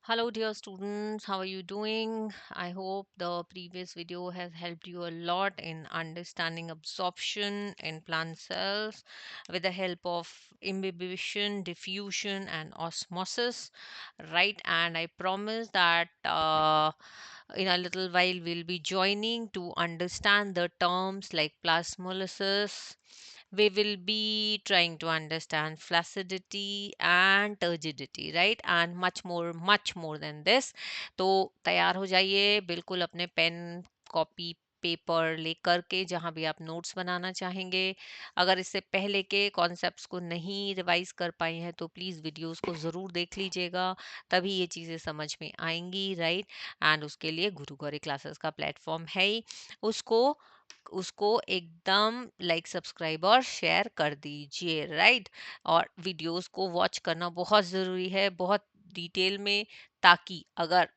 Hello, dear students. How are you doing? I hope the previous video has helped you a lot in understanding absorption in plant cells with the help of imbibition, diffusion, and osmosis, right? And I promise that in a little while we'll be joining to understand the terms like plasmolysis. We will be trying to understand flaccidity and turgidity, right? And much more than this. तो तैयार हो जाइए बिल्कुल अपने pen copy paper लेकर के जहाँ भी आप नोट्स बनाना चाहेंगे। अगर इससे पहले के कॉन्सेप्ट्स को नहीं रिवाइज कर पाए हैं तो प्लीज़ वीडियोस को ज़रूर देख लीजिएगा, तभी ये चीज़ें समझ में आएंगी, राइट? एंड उसके लिए गुरु गौरी क्लासेस का प्लेटफॉर्म है ही, उसको उसको एकदम लाइक सब्सक्राइब और शेयर कर दीजिए, राइट? और वीडियोस को वॉच करना बहुत ज़रूरी है, बहुत डिटेल में, ताकि अगर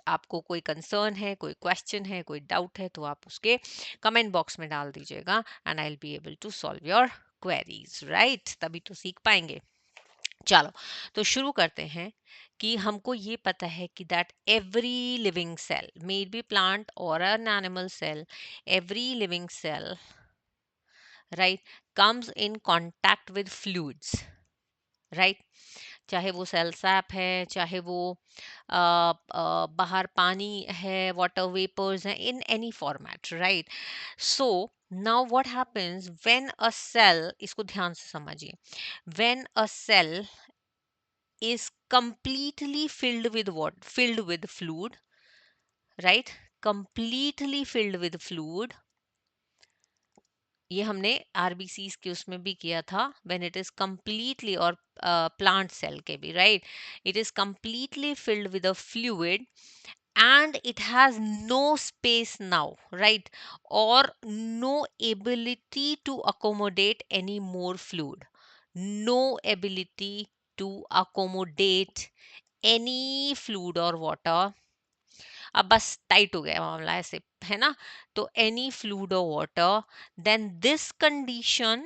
आपको कोई कंसर्न है, कोई क्वेश्चन है, कोई डाउट है तो आप उसके कमेंट बॉक्स में डाल दीजिएगा and I will be able to solve your queries, right? तभी तो सीख पाएंगे। चलो, तो शुरू करते हैं कि हमको ये पता है कि that every living cell, may be plant और an animal cell, every living cell, right, comes in contact with fluids, right? चाहे वो सेल सैप है, चाहे वो बाहर पानी है, वाटर वेपर्स हैं, in any format, right? So now what happens when a cell, इसको ध्यान से समझिए, when a cell is completely filled with what? Filled with fluid, right? Completely filled with fluid. ये हमने आरबीसीज के उसमें भी किया था, व्हेन इट इज completely, और प्लांट सेल के भी, right? It is completely filled with a fluid and it has no space now, right? Or no ability to accommodate any more fluid, no ability to accommodate any fluid or water. अब बस tight हो गया मामला ऐसे, है ना? तो any fluid or water, then this condition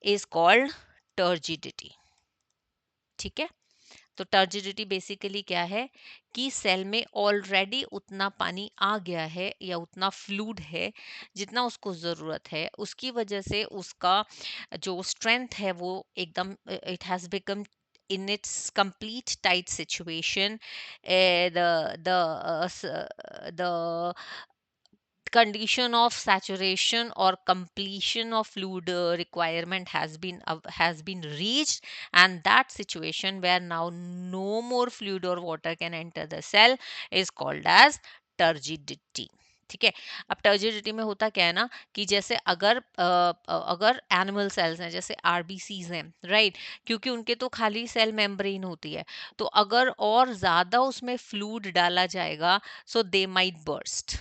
is called turgidity. ठीक है? तो टर्जिडिटी बेसिकली क्या है कि सेल में ऑलरेडी उतना पानी आ गया है या उतना फ्लूइड है जितना उसको ज़रूरत है, उसकी वजह से उसका जो स्ट्रेंथ है वो एकदम, it has become in its complete tight situation. The condition of saturation or completion of fluid requirement has been reached, and that situation where now no more fluid or water can enter the cell is called as turgidity. ठीक है? अब turgidity में होता क्या है ना कि जैसे अगर एनिमल सेल्स हैं, जैसे आरबीसीज हैं, राइट? क्योंकि उनके तो खाली सेल मेम्ब्रेन होती है, तो अगर और ज्यादा उसमें फ्लूइड डाला जाएगा सो दे माइट बर्स्ट।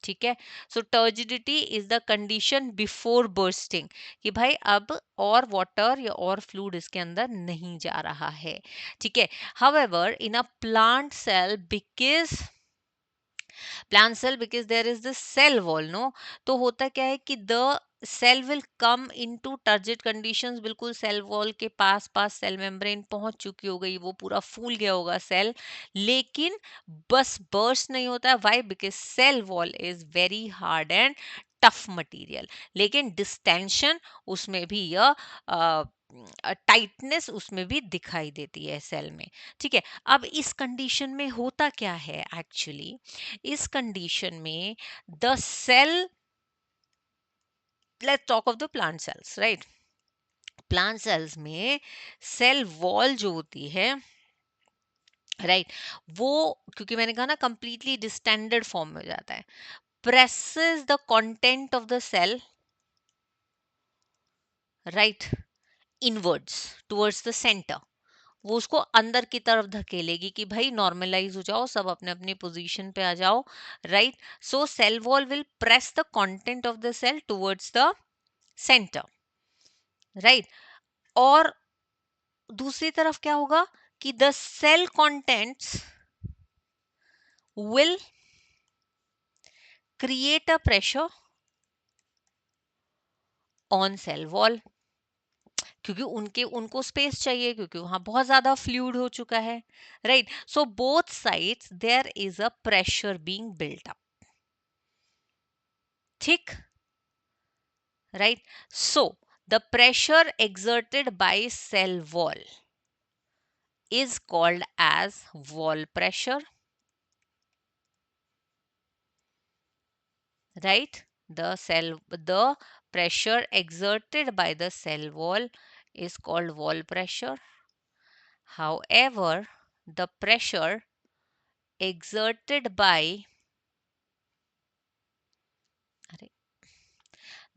ठीक है? So turgidity is the condition before bursting, कि भाई अब और वाटर या और फ्लूइड इसके अंदर नहीं जा रहा है। ठीक है? However in a plant cell because there is the cell wall, no, तो होता क्या है कि the cell will come into turgid conditions, बिल्कुल सेल वॉल के पास पास सेल मेम्ब्रेन पहुंच चुकी हो गई, वो पूरा फूल गया होगा सेल, लेकिन बस बर्स्ट नहीं होता है। Why? Because cell wall is very hard and tough material, लेकिन डिस्टेंशन उसमें भी यह टाइटनेस उसमें भी दिखाई देती है सेल में। ठीक है? अब इस कंडीशन में होता क्या है एक्चुअली, इस कंडीशन में the cell, let's talk of the plant cells, right? Plant cells में सेल वॉल जो होती है, राइट, वो, क्योंकि मैंने कहा ना कंप्लीटली डिस्टेंडेड फॉर्म में हो जाता है, presses the content of the cell, right, inwards towards the centre, वो उसको अंदर की तरफ धकेलेगी कि भाई नॉर्मलाइज हो जाओ, सब अपने अपनी पोजीशन पे आ जाओ, right? So cell wall will press the content of the cell towards the centre, right? और दूसरी तरफ क्या होगा कि the cell contents will create a pressure on cell wall, क्योंकि उनके उनको स्पेस चाहिए, क्योंकि वहां बहुत ज्यादा फ्लूइड हो चुका है, right? So both sides there is a pressure being built up, ठीक, right? So the pressure exerted by cell wall is called as wall pressure, right? The pressure exerted by the cell wall is called wall pressure. However, the pressure exerted by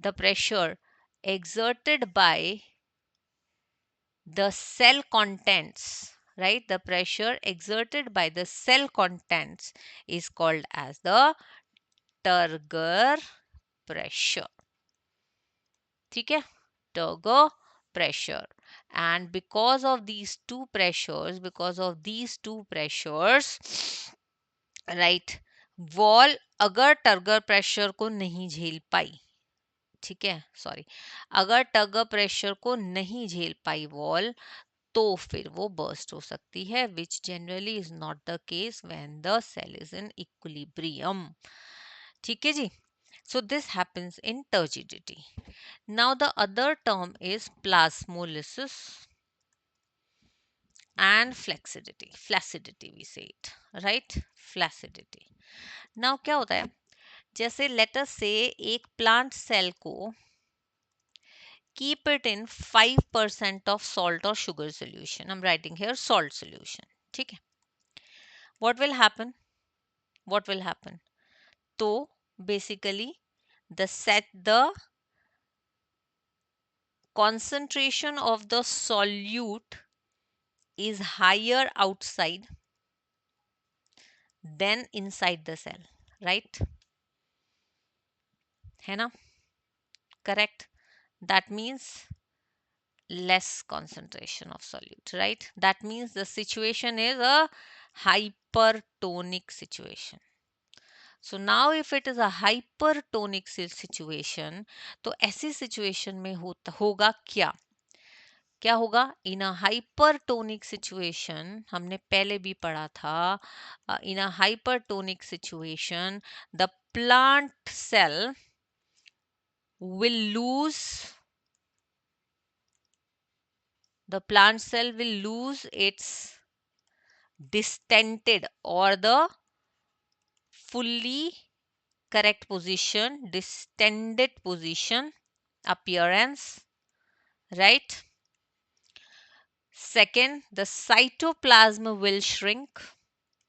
the pressure exerted by the cell contents, right? The pressure exerted by the cell contents is called as the Turger pressure. ठीक है? Turger pressure. And because of these two pressures, right, wall अगर turgor pressure को नहीं झेल पाई, ठीक है, sorry, अगर turgor pressure को नहीं झेल पाई वॉल, तो फिर वो बर्स्ट हो सकती है, which generally is not the case when the cell is in equilibrium, ठीक है जी. So this happens in turgidity. Now the other term is plasmolysis and flaccidity. Flaccidity we say it, right? Flaccidity. Now क्या होता है, जैसे let us say एक plant cell को keep it in 5% of salt or sugar solution. I'm writing here salt solution. ठीक है. What will happen? What will happen? So basically the concentration of the solute is higher outside than inside the cell, right? है ना? Correct. That means less concentration of solute, right? That means the situation is a hypertonic situation. So now if it is a hypertonic situation, तो ऐसी situation में होगा क्या? क्या होगा? इन a hypertonic situation, हमने पहले भी पढ़ा था, in a hypertonic situation the plant cell will lose its distended or the fully correct position, distended position appearance, right? Second, the cytoplasm will shrink,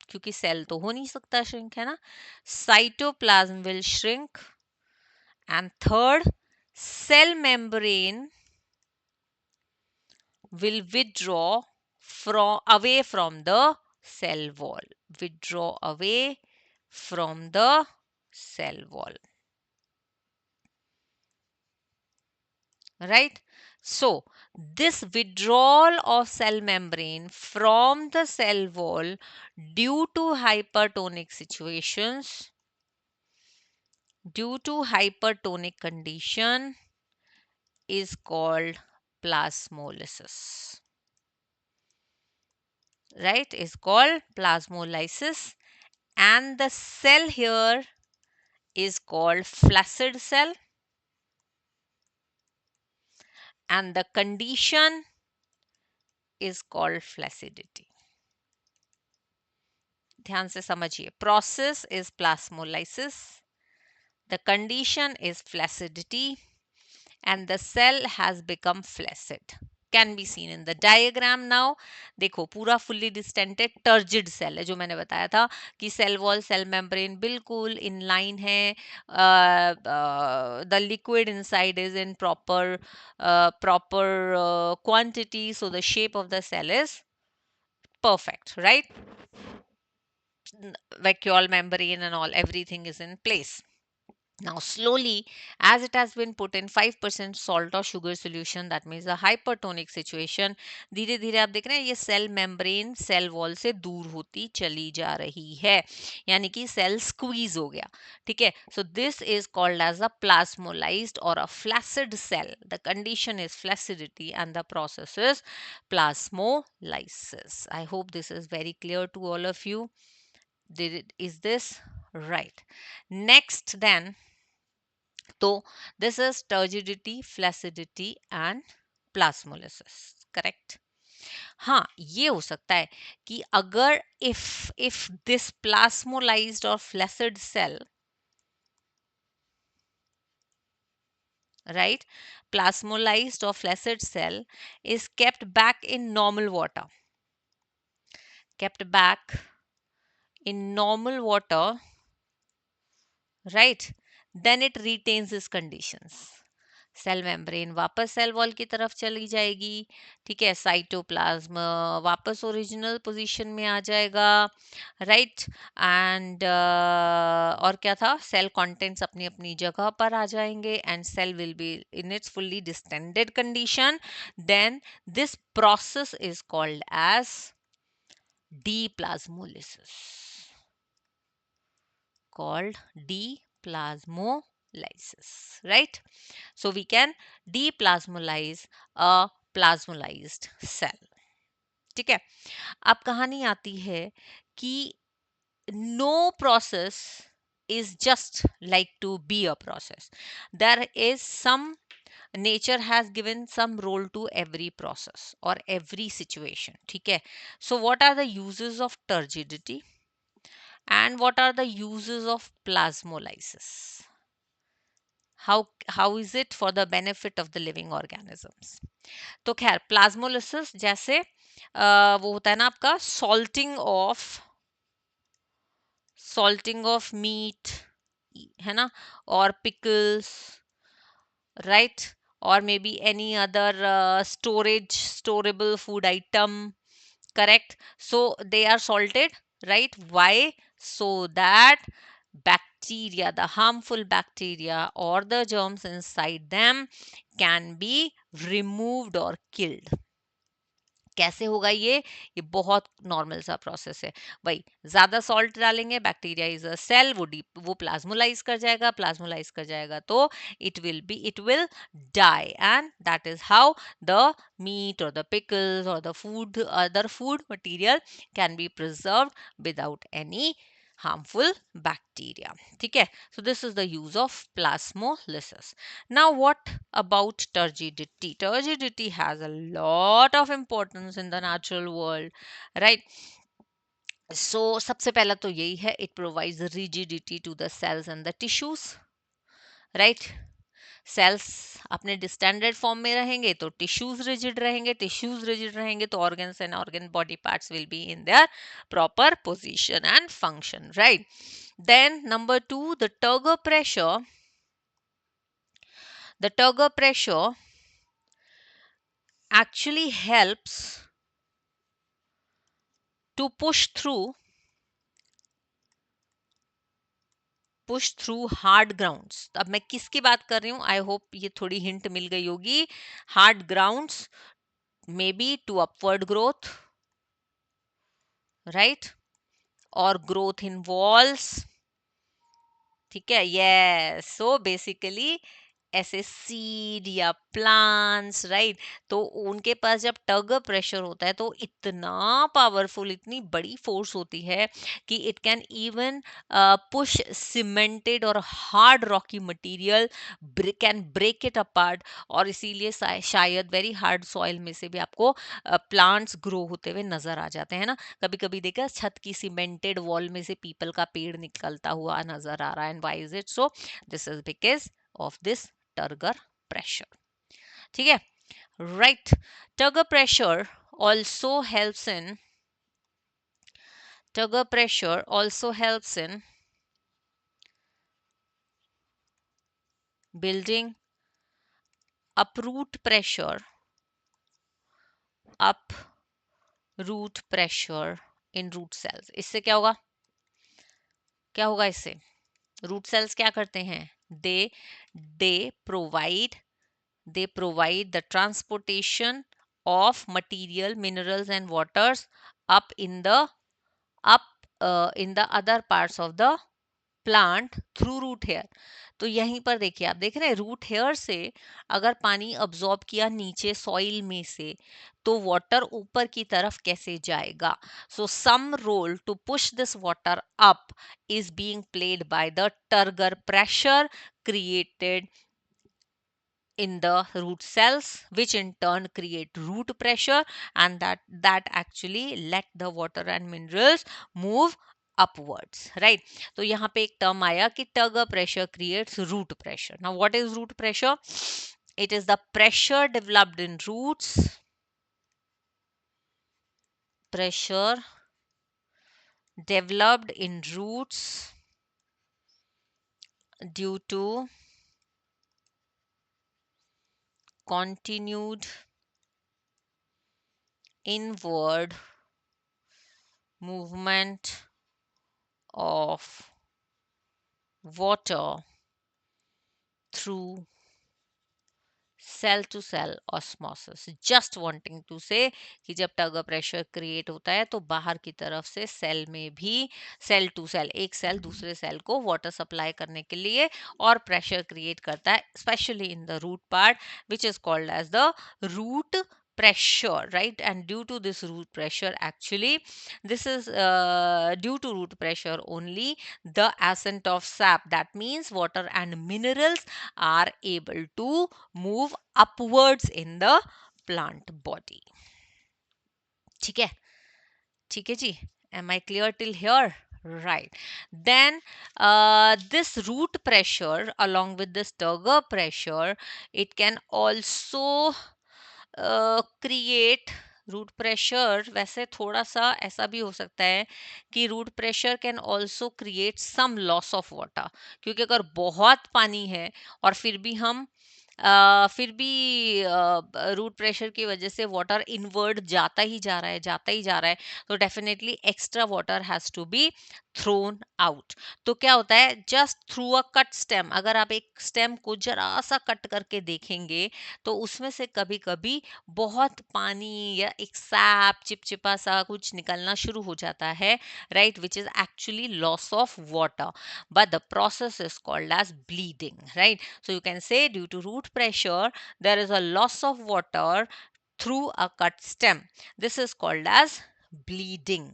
क्योंकि सेल तो हो नहीं सकता श्रिंक, है ना? Cytoplasm will shrink. And third, cell membrane will withdraw away from the cell wall, withdraw away from the cell wall, right? So this withdrawal of cell membrane from the cell wall due to hypertonic situations, due to hypertonic condition, is called plasmolysis, right? Is called plasmolysis, and the cell here is called flaccid cell, and the condition is called flaccidity. ध्यान से समझिए, process is plasmolysis, the condition is flaccidity, and the cell has become flaccid. Can be seen in the diagram now. देखो पूरा fully distended turgid cell है, जो मैंने बताया था कि cell wall cell membrane बिल्कुल in line है, the liquid inside is in proper quantity, so the shape of the cell is perfect, right? Vacuole membrane and all, everything is in place. Now, slowly, as it has been put in 5% salt or sugar solution, that means a hypertonic situation, धीरे धीरे आप देख रहे हैं ये cell membrane cell wall से दूर होती चली जा रही है, यानी कि सेल स्क्वीज हो गया. ठीक है, so this is called as a plasmolized or a flaccid cell. The condition is flaccidity and the process is plasmolysis. I hope this is very clear to all of you. Is this right? Next, then, तो this is turgidity, flaccidity and plasmolysis. Correct? हाँ, ये हो सकता है कि अगर if this plasmolized or flaccid cell, right, plasmolized or flaccid cell is kept back in normal water, kept back in normal water, right, then it retains its conditions. Cell membrane वापस cell wall की तरफ चली जाएगी. ठीक है, cytoplasm वापस original position में आ जाएगा, राइट. एंड और क्या था, सेल कंटेंट्स अपनी अपनी जगह पर आ जाएंगे and cell will be in its fully distended condition. Then this process is called as deplasmolysis, called deplasmolysis, right? So we can deplasmolyze a plasmolized cell. ठीक है, अब कहानी आती है कि no process is just like to be a process. There is some, nature has given some role to every process or every situation. ठीक है, so what are the uses of turgidity and what are the uses of plasmolysis? How is it for the benefit of the living organisms? तो खैर plasmolysis जैसे वो होता है ना आपका सॉल्टिंग ऑफ मीट, है ना, और pickles, right, or maybe any other storable food item. Correct? So they are salted, right? Why? So that bacteria, the harmful bacteria or the germs inside them can be removed or killed. कैसे होगा ये बहुत normal सा process है. भाई ज्यादा salt डालेंगे, bacteria is a cell, वो प्लाज्मोलाइज कर जाएगा, प्लाज्मोलाइज कर जाएगा तो it will die, and that is how the meat और द पिकल्स और the food, other food material can be preserved without any harmful bacteria. ठीक है, so this is the use of plasmolysis. Now what about turgidity? Turgidity has a lot of importance in the natural world, right? So सबसे पहला तो यही है, it provides rigidity to the cells and the tissues, right? Cells अपने distended form में रहेंगे तो tissues rigid रहेंगे, टिश्यूज रिजिड रहेंगे तो organs and organ body parts will be in their proper position and function, right. Then number 2, the turgor pressure actually helps to push through hard grounds. अब मैं किसकी बात कर रही हूँ, आई होप ये थोड़ी हिंट मिल गई होगी. Hard grounds may be to upward growth, right, और ग्रोथ इन वॉल्स. ठीक है, यस. सो बेसिकली ऐसे सीड या प्लांट्स, राइट, तो उनके पास जब टग प्रेशर होता है तो इतना पावरफुल, इतनी बड़ी फोर्स होती है कि it can even push cemented और hard rocky material, can break it apart. और इसीलिए शायद वेरी हार्ड सॉइल में से भी आपको प्लांट्स ग्रो होते हुए नजर आ जाते हैं ना. कभी कभी देखा छत की सीमेंटेड वॉल में से पीपल का पेड़ निकलता हुआ नजर आ रहा है. And why is it so? This is because of this turgor pressure. ठीक है, right. turgor pressure also helps in building uproot pressure in root cells. इससे क्या होगा, इससे रूट सेल्स क्या करते हैं, they they provide they provide the transportation of material, minerals and waters up in the up in the other parts of the plant through root hair. तो यहीं पर देखिए, आप देख रहे हैं रूट हेयर से अगर पानी अब्सॉर्ब किया नीचे सॉइल में से, तो वाटर ऊपर की तरफ कैसे जाएगा। So some role to push this water up is being played by the turgor pressure created in the root cells, which in turn create root pressure, and that actually let the water and minerals move upwards, right? तो यहाँ पे एक term आया कि turgor pressure creates root pressure. Now what is root pressure? It is the pressure developed in roots, pressure developed in roots due to continued inward movement of water through cell to cell osmosis. Just wanting to say कि जब टग pressure create होता है तो बाहर की तरफ से cell में भी सेल टू सेल, एक सेल दूसरे सेल को वाटर सप्लाई करने के लिए और प्रेशर क्रिएट करता है, specially in the root part which is called as the root pressure, right? And due to this root pressure, actually this is due to root pressure only the ascent of sap, that means water and minerals are able to move upwards in the plant body. ठीक है, ठीक है जी, am I clear till here? Right. Then this root pressure along with this turgor pressure, it can also create root pressure. वैसे थोड़ा सा ऐसा भी हो सकता है कि root pressure can also create some loss of water, क्योंकि अगर बहुत पानी है और फिर भी रूट प्रेशर की वजह से वाटर इनवर्ड जाता ही जा रहा है, जाता ही जा रहा है, तो definitely extra water has to be thrown out. तो क्या होता है, just through a cut stem, अगर आप एक स्टेम को जरा सा कट करके देखेंगे तो उसमें से कभी कभी बहुत पानी या एक सैप चिपचिपा सा कुछ निकलना शुरू हो जाता है, right, which is actually loss of water, but the process is called as bleeding, right? So you can say due to root pressure there is a loss of water through a cut stem. This is called as bleeding,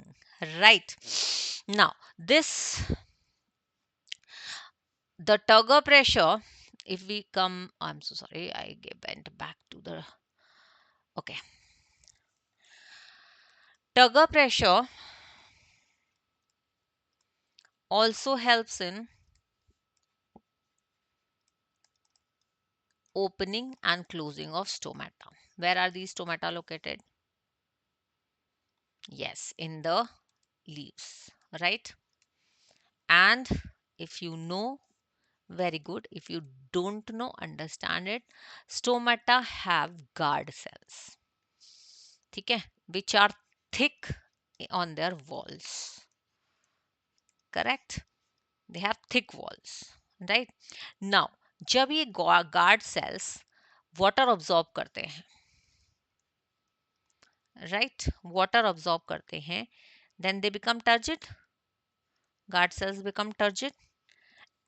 right? Now this, the turgor pressure, if we come, I'm so sorry, I went back to the, okay, turgor pressure also helps in opening and closing of stomata. Where are these stomata located? Yes, in the leaves, right? And if you know, very good. If you don't know, understand it. Stomata have guard cells, okay, which are thick on their walls, correct? They have thick walls, right? Now जब ये guard cells water absorb करते हैं, right, water absorb करते हैं, then they become turgid, guard cells become turgid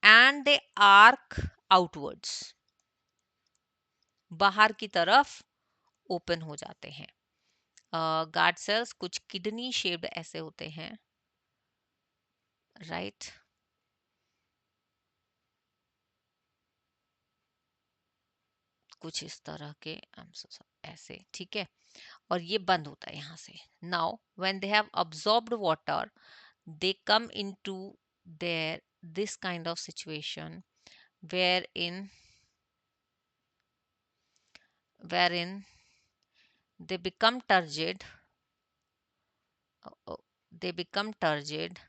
and they arc outwards, बाहर की तरफ open हो जाते हैं। गार्ड सेल्स कुछ किडनी शेप्ड ऐसे होते हैं, राइट, कुछ इस तरह के, ऐसे, ठीक है, और ये बंद होता है यहाँ से। Now when they have absorbed water they come into their this kind of situation wherein they become turgid, uh, they become turgid,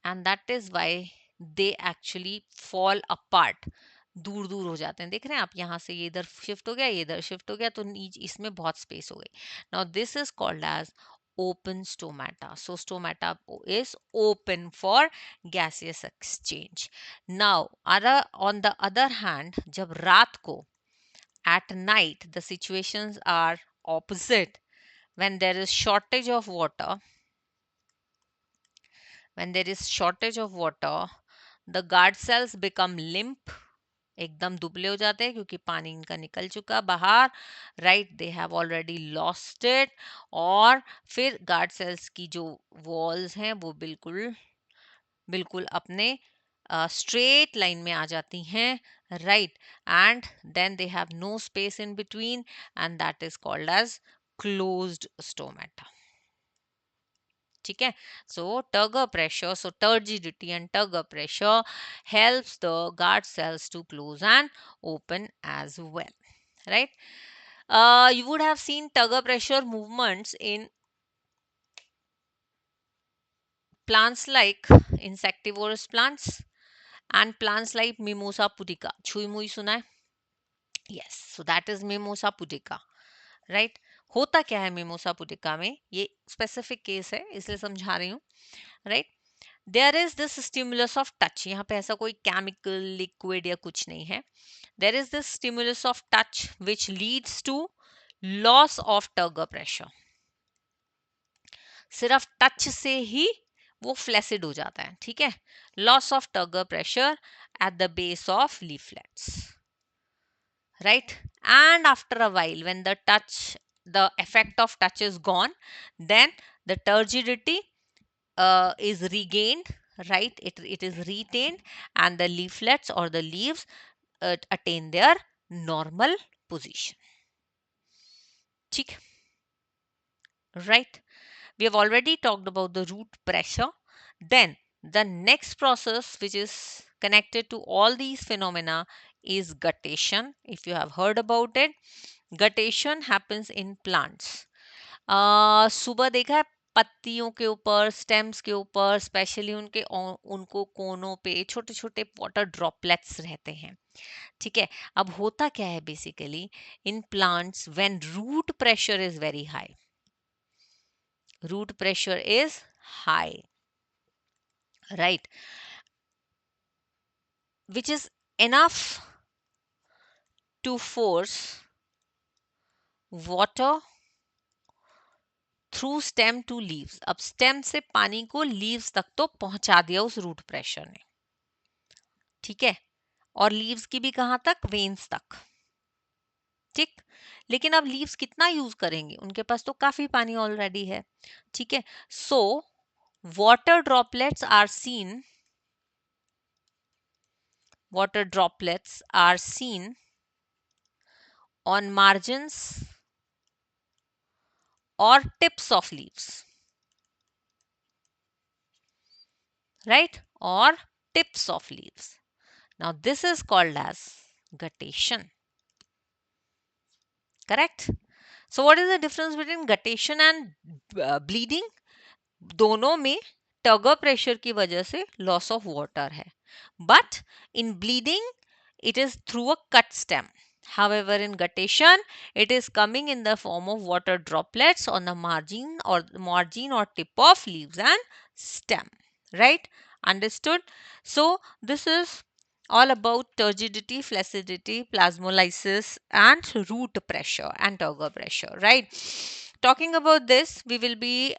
and that is why they actually fall apart, दूर दूर हो जाते हैं। देख रहे हैं आप, यहाँ से ये इधर शिफ्ट हो गया, ये इधर शिफ्ट हो गया, तो इसमें बहुत स्पेस हो गई। Now this is called as open stomata. So stomata is open for gaseous exchange. Now, on the other hand, जब रात को, at night, the situations are opposite. When there is shortage of water, when there is shortage of water, the guard cells become limp, एकदम दुबले हो जाते हैं क्योंकि पानी इनका निकल चुका बाहर, right, they have already lost it, और फिर गार्ड सेल्स की जो वॉल्स हैं वो बिल्कुल बिल्कुल अपने स्ट्रेट लाइन में आ जाती हैं, right, and then they have no space in between, and that is called as closed stomata. ठीक है. So turgor pressure, so turgidity and turgor pressure helps the guard cells to close and open as well, right? You would have seen turgor pressure movements in plants like insectivorous plants and plants like Mimosa pudica. छुई मुई सुना है? Yes, so that is Mimosa pudica, right? होता क्या है mimosa pudica में, ये specific case है इसलिए समझा रही हूँ, right? There is this stimulus of touch, यहाँ पे ऐसा कोई केमिकल लिक्विड या कुछ नहीं है. There is this stimulus of touch which leads to loss of turgor pressure. सिर्फ टच से ही वो फ्लैसिड हो जाता है, ठीक है. Loss of turgor pressure at the base of leaflets, right? And after a while, when the effect of touch is gone, then the turgidity is regained, right? It is retained, and the leaflets or the leaves attain their normal position. ठीक, right? We have already talked about the root pressure. Then the next process which is connected to all these phenomena is guttation. If you have heard about it, guttation happens in plants. सुबह देखा है पत्तियों के ऊपर, stems के ऊपर, specially उनको कोनों पे छोटे छोटे वाटर ड्रॉपलेट्स रहते हैं, ठीक है. अब होता क्या है basically in plants, when root pressure is very high, root pressure is high, right, which is enough to force water through stem to leaves. अब स्टेम से पानी को लीव्स तक तो पहुंचा दिया उस रूट प्रेशर ने, ठीक है, और लीव्स की भी कहां तक, वेन्स तक, ठीक. लेकिन अब लीव्स कितना यूज करेंगे, उनके पास तो काफी पानी ऑलरेडी है, ठीक है. So water droplets are seen, water droplets are seen on margins or tips of leaves, right, or tips of leaves. Now this is called as guttation, correct? So what is the difference between guttation and bleeding? दोनों में turgor pressure की वजह से loss of water है, but in bleeding it is through a cut stem. However, in guttation, it is coming in the form of water droplets on the margin or tip of leaves and stem. Right? Understood? So, this is all about turgidity, flaccidity, plasmolysis, and root pressure and turgor pressure. Right? Talking about this, we will be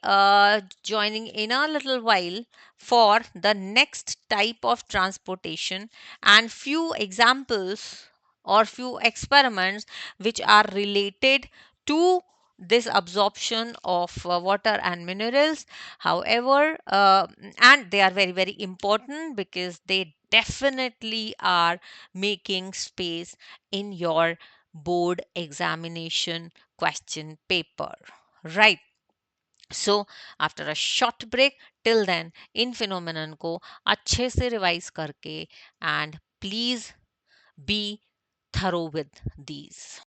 joining in a little while for the next type of transportation and few examples or few experiments which are related to this absorption of water and minerals. However, and they are very very important because they definitely are making space in your board examination question paper, right? So after a short break, till then in phenomenon को अच्छे से revise करके and please be thorough with these.